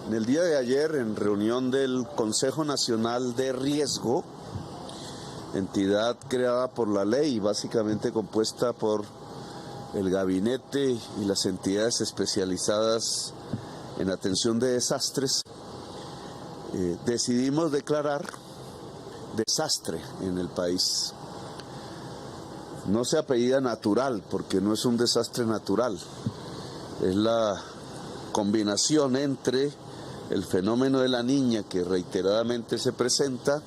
En el día de ayer, en reunión del Consejo Nacional de Riesgo, entidad creada por la ley, básicamente compuesta por el gabinete y las entidades especializadas en atención de desastres, decidimos declarar desastre en el país. No se apellida natural, porque no es un desastre natural, es la combinación entre el fenómeno de la Niña, que reiteradamente se presenta,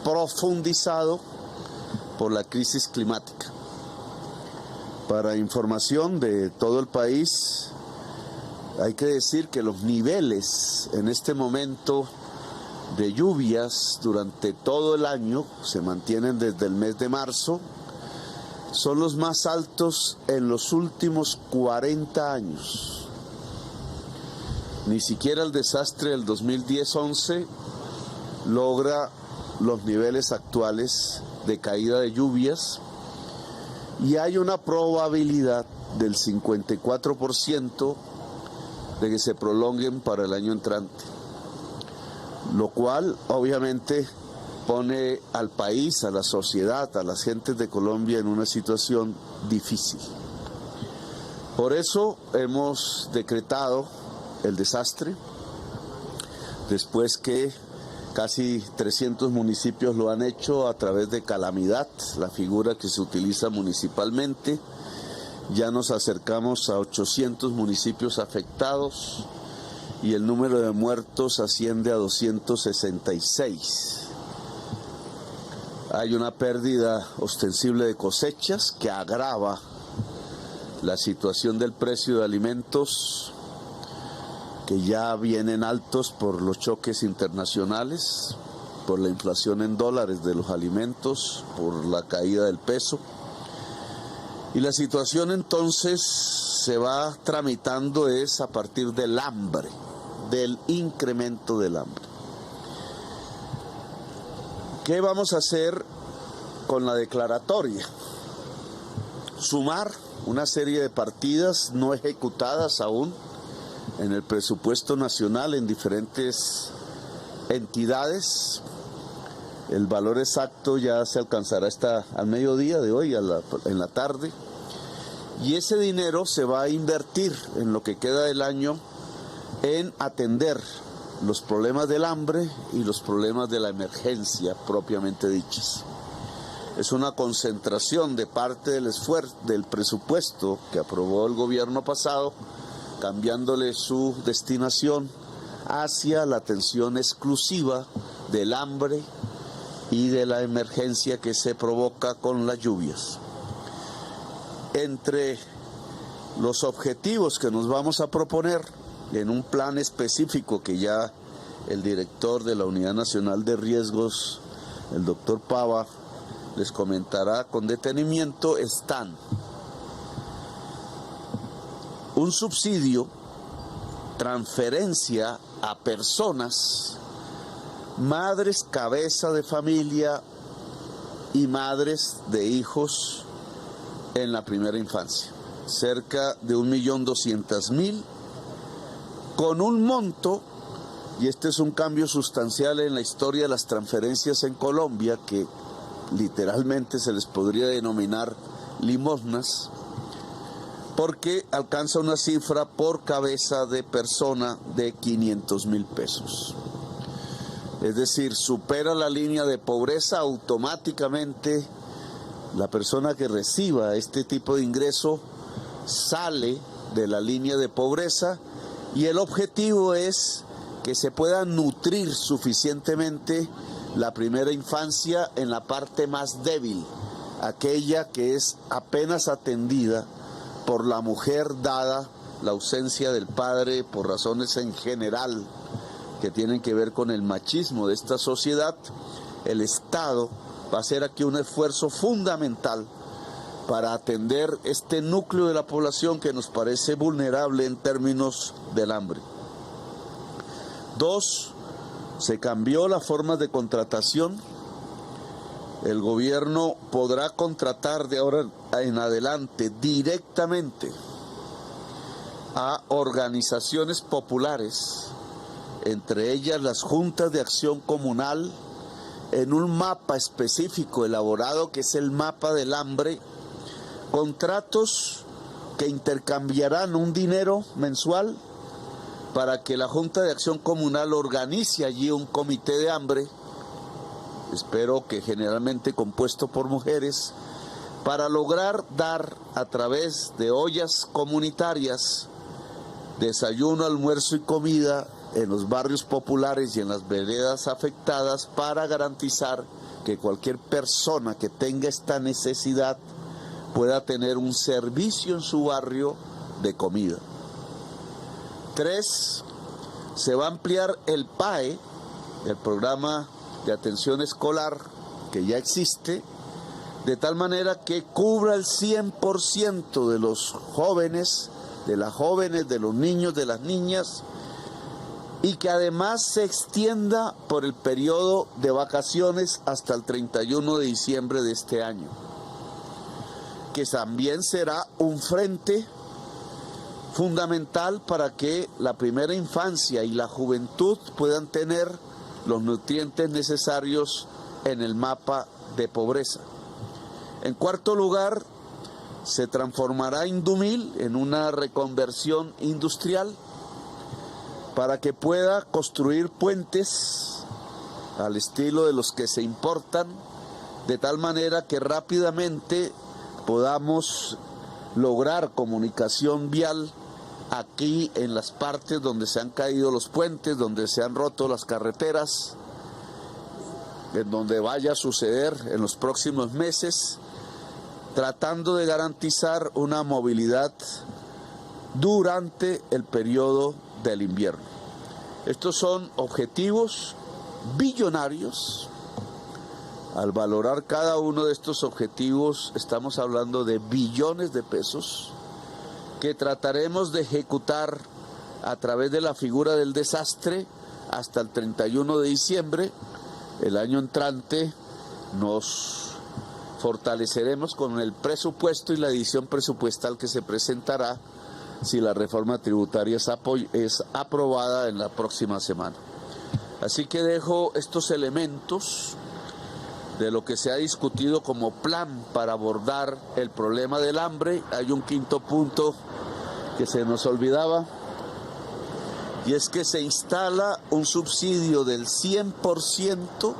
profundizado por la crisis climática. Para información de todo el país, hay que decir que los niveles en este momento de lluvias durante todo el año, se mantienen desde el mes de marzo, son los más altos en los últimos 40 años. Ni siquiera el desastre del 2010-11 logra los niveles actuales de caída de lluvias, y hay una probabilidad del 54% de que se prolonguen para el año entrante, lo cual obviamente pone al país, a la sociedad, a las gentes de Colombia en una situación difícil. Por eso hemos decretado el desastre, después que casi 300 municipios lo han hecho a través de calamidad, la figura que se utiliza municipalmente. Ya nos acercamos a 800 municipios afectados y el número de muertos asciende a 266. Hay una pérdida ostensible de cosechas que agrava la situación del precio de alimentos, que ya vienen altos por los choques internacionales, por la inflación en dólares de los alimentos, por la caída del peso. Y la situación entonces se va tramitando es a partir del hambre, del incremento del hambre. ¿Qué vamos a hacer con la declaratoria? Sumar una serie de partidas no ejecutadas aún en el presupuesto nacional en diferentes entidades. El valor exacto ya se alcanzará al mediodía de hoy, en la tarde, y ese dinero se va a invertir en lo que queda del año en atender los problemas del hambre y los problemas de la emergencia propiamente dichas. Es una concentración de parte del esfuerzo del presupuesto que aprobó el gobierno pasado, cambiándole su destinación hacia la atención exclusiva del hambre y de la emergencia que se provoca con las lluvias. Entre los objetivos que nos vamos a proponer en un plan específico que ya el director de la Unidad Nacional de Riesgos, el doctor Pava, les comentará con detenimiento, están un subsidio, transferencia a personas, madres cabeza de familia y madres de hijos en la primera infancia, cerca de 1.200.000, con un monto, y este es un cambio sustancial en la historia de las transferencias en Colombia, que literalmente se les podría denominar limosnas, porque alcanza una cifra por cabeza de persona de 500.000 pesos. Es decir, supera la línea de pobreza automáticamente. La persona que reciba este tipo de ingreso sale de la línea de pobreza, y el objetivo es que se pueda nutrir suficientemente la primera infancia en la parte más débil, aquella que es apenas atendida por la mujer, dada la ausencia del padre por razones en general que tienen que ver con el machismo de esta sociedad. El Estado va a hacer aquí un esfuerzo fundamental para atender este núcleo de la población que nos parece vulnerable en términos del hambre. 2, se cambió la forma de contratación. El gobierno podrá contratar de ahora en adelante directamente a organizaciones populares entre ellas las juntas de acción comunal, en un mapa específico elaborado que es el mapa del hambre, contratos que intercambiarán un dinero mensual para que la Junta de Acción Comunal organice allí un comité de hambre, espero que generalmente compuesto por mujeres, para lograr dar a través de ollas comunitarias desayuno, almuerzo y comida en los barrios populares y en las veredas afectadas para garantizar que cualquier persona que tenga esta necesidad pueda tener un servicio en su barrio de comida. 3. Se va a ampliar el PAE, el programa de atención escolar que ya existe, de tal manera que cubra el 100% de los jóvenes, de las jóvenes, de los niños, de las niñas, y que además se extienda por el periodo de vacaciones hasta el 31 de diciembre de este año, que también será un frente fundamental para que la primera infancia y la juventud puedan tener los nutrientes necesarios en el mapa de pobreza. En cuarto lugar, se transformará Indumil en una reconversión industrial para que pueda construir puentes al estilo de los que se importan, de tal manera que rápidamente podamos lograr comunicación vial aquí en las partes donde se han caído los puentes, donde se han roto las carreteras, en donde vaya a suceder en los próximos meses, tratando de garantizar una movilidad durante el periodo del invierno. Estos son objetivos billonarios. Al valorar cada uno de estos objetivos, estamos hablando de billones de pesos que trataremos de ejecutar a través de la figura del desastre hasta el 31 de diciembre. El año entrante nos fortaleceremos con el presupuesto y la edición presupuestal que se presentará si la reforma tributaria es aprobada en la próxima semana. Así que dejo estos elementos de lo que se ha discutido como plan para abordar el problema del hambre. Hay un quinto punto que se nos olvidaba, y es que se instala un subsidio del 100%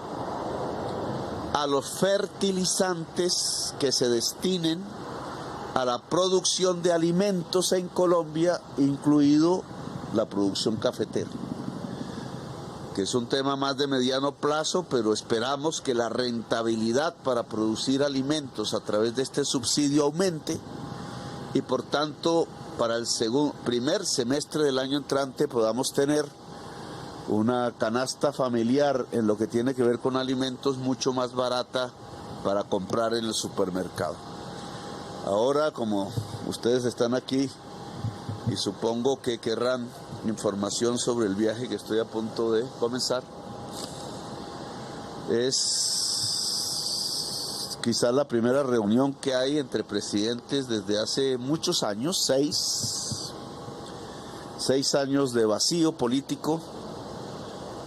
a los fertilizantes que se destinen a la producción de alimentos en Colombia, incluido la producción cafetera, que es un tema más de mediano plazo, pero esperamos que la rentabilidad para producir alimentos a través de este subsidio aumente y por tanto para el primer semestre del año entrante podamos tener una canasta familiar en lo que tiene que ver con alimentos mucho más barata para comprar en el supermercado. Ahora, como ustedes están aquí y supongo que querrán información sobre el viaje que estoy a punto de comenzar, es quizás la primera reunión que hay entre presidentes desde hace muchos años, 6 años de vacío político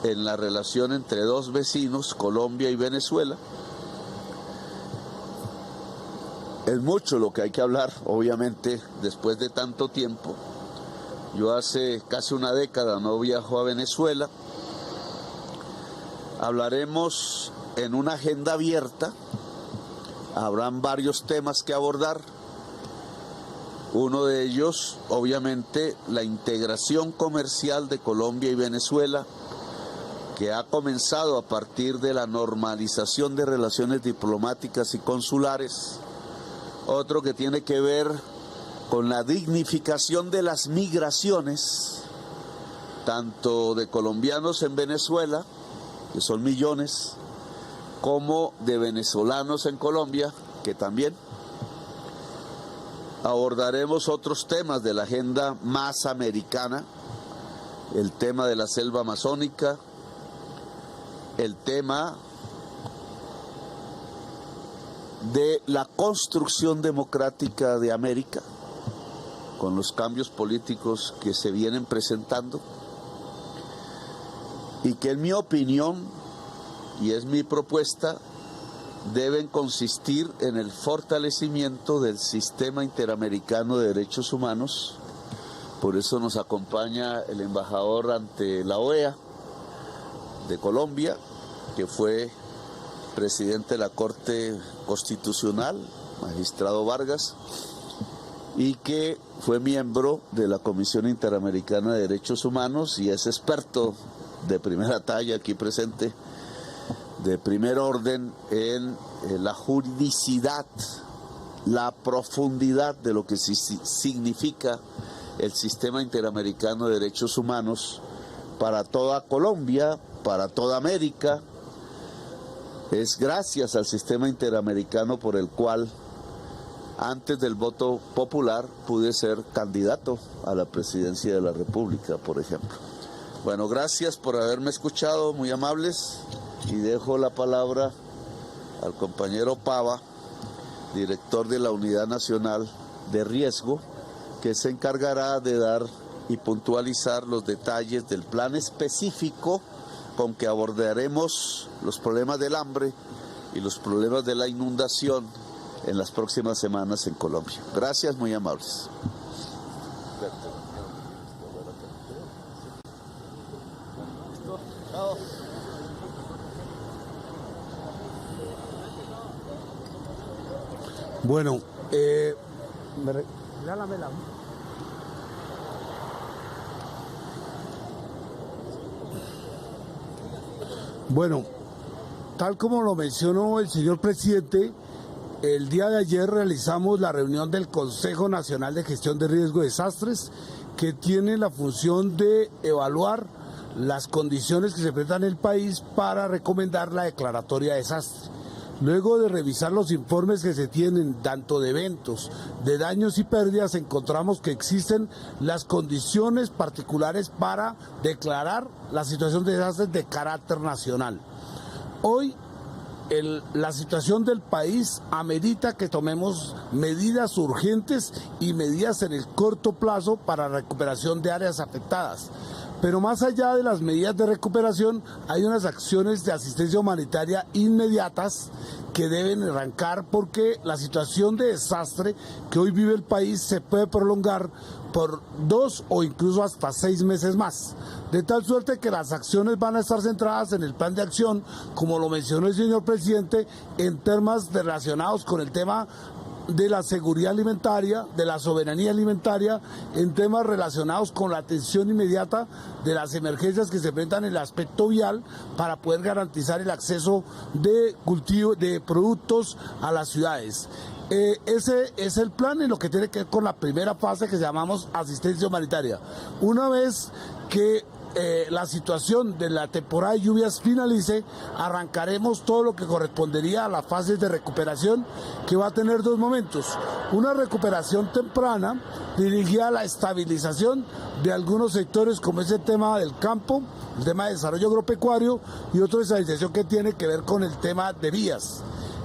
en la relación entre dos vecinos, Colombia y Venezuela. Es mucho lo que hay que hablar, obviamente, después de tanto tiempo. Yo hace casi una década no viajo a Venezuela. Hablaremos en una agenda abierta. Habrán varios temas que abordar. Uno de ellos, obviamente, la integración comercial de Colombia y Venezuela, que ha comenzado a partir de la normalización de relaciones diplomáticas y consulares. Otro que tiene que ver con la dignificación de las migraciones, tanto de colombianos en Venezuela, que son millones, como de venezolanos en Colombia, que también. Abordaremos otros temas de la agenda más americana, el tema de la selva amazónica, el tema de la construcción democrática de América, con los cambios políticos que se vienen presentando. y que en mi opinión, y es mi propuesta, deben consistir en el fortalecimiento del sistema interamericano de derechos humanos. Por eso nos acompaña el embajador ante la OEA de Colombia, que fue presidente de la Corte Constitucional, magistrado Vargas, y que fue miembro de la Comisión Interamericana de Derechos Humanos y es experto de primera talla aquí presente, de primer orden en la juridicidad, la profundidad de lo que significa el sistema interamericano de derechos humanos para toda Colombia, para toda América. Es gracias al sistema interamericano por el cual antes del voto popular pude ser candidato a la presidencia de la República, por ejemplo. Bueno, gracias por haberme escuchado, muy amables, y dejo la palabra al compañero Pava, director de la Unidad Nacional de Riesgo, que se encargará de dar y puntualizar los detalles del plan específico con que abordaremos los problemas del hambre y los problemas de la inundación en las próximas semanas en Colombia. Gracias, muy amables. Bueno, tal como lo mencionó el señor presidente, el día de ayer realizamos la reunión del Consejo Nacional de Gestión de Riesgo de Desastres, que tiene la función de evaluar las condiciones que se presentan en el país para recomendar la declaratoria de desastre. Luego de revisar los informes que se tienen, tanto de eventos, de daños y pérdidas, encontramos que existen las condiciones particulares para declarar la situación de desastre de carácter nacional. Hoy, la situación del país amerita que tomemos medidas urgentes y medidas en el corto plazo para la recuperación de áreas afectadas. Pero más allá de las medidas de recuperación, hay unas acciones de asistencia humanitaria inmediatas que deben arrancar, porque la situación de desastre que hoy vive el país se puede prolongar por 2 o incluso hasta 6 meses más. De tal suerte que las acciones van a estar centradas en el plan de acción, como lo mencionó el señor presidente, en temas relacionados con el tema de la seguridad alimentaria, de la soberanía alimentaria, en temas relacionados con la atención inmediata de las emergencias que se enfrentan en el aspecto vial, para poder garantizar el acceso de cultivo de productos a las ciudades. Ese es el plan en lo que tiene que ver con la primera fase, que llamamos asistencia humanitaria. Una vez que la situación de la temporada de lluvias finalice, arrancaremos todo lo que correspondería a las fases de recuperación, que va a tener 2 momentos. Una recuperación temprana dirigida a la estabilización de algunos sectores, como es el tema del campo, el tema de desarrollo agropecuario, y otra estabilización que tiene que ver con el tema de vías.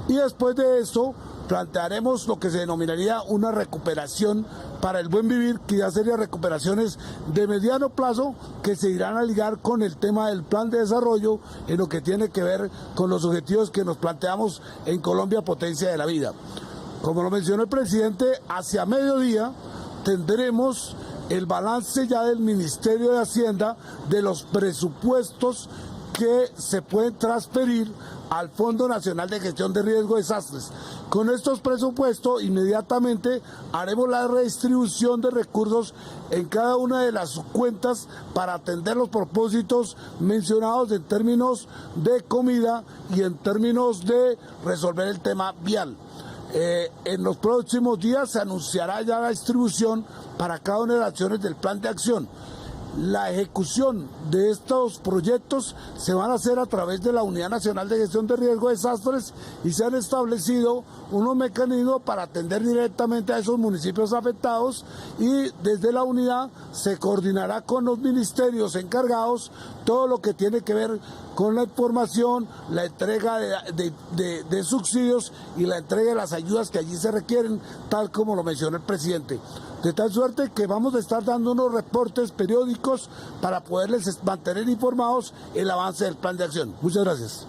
Y después de eso plantearemos lo que se denominaría una recuperación para el buen vivir, que ya serían recuperaciones de mediano plazo, que se irán a ligar con el tema del plan de desarrollo, en lo que tiene que ver con los objetivos que nos planteamos en Colombia, potencia de la vida. Como lo mencionó el presidente, hacia mediodía tendremos el balance ya del Ministerio de Hacienda de los presupuestos que se pueden transferir al Fondo Nacional de Gestión de Riesgo de Desastres. Con estos presupuestos inmediatamente haremos la redistribución de recursos en cada una de las cuentas para atender los propósitos mencionados en términos de comida y en términos de resolver el tema vial. En los próximos días se anunciará ya la distribución para cada una de las acciones del plan de acción. La ejecución de estos proyectos se van a hacer a través de la Unidad Nacional de Gestión de Riesgo de Desastres, y se han establecido unos mecanismos para atender directamente a esos municipios afectados, y desde la unidad se coordinará con los ministerios encargados todo lo que tiene que ver con la información, la entrega de subsidios y la entrega de las ayudas que allí se requieren, tal como lo mencionó el presidente. De tal suerte que vamos a estar dando unos reportes periódicos para poderles mantener informados el avance del plan de acción. Muchas gracias.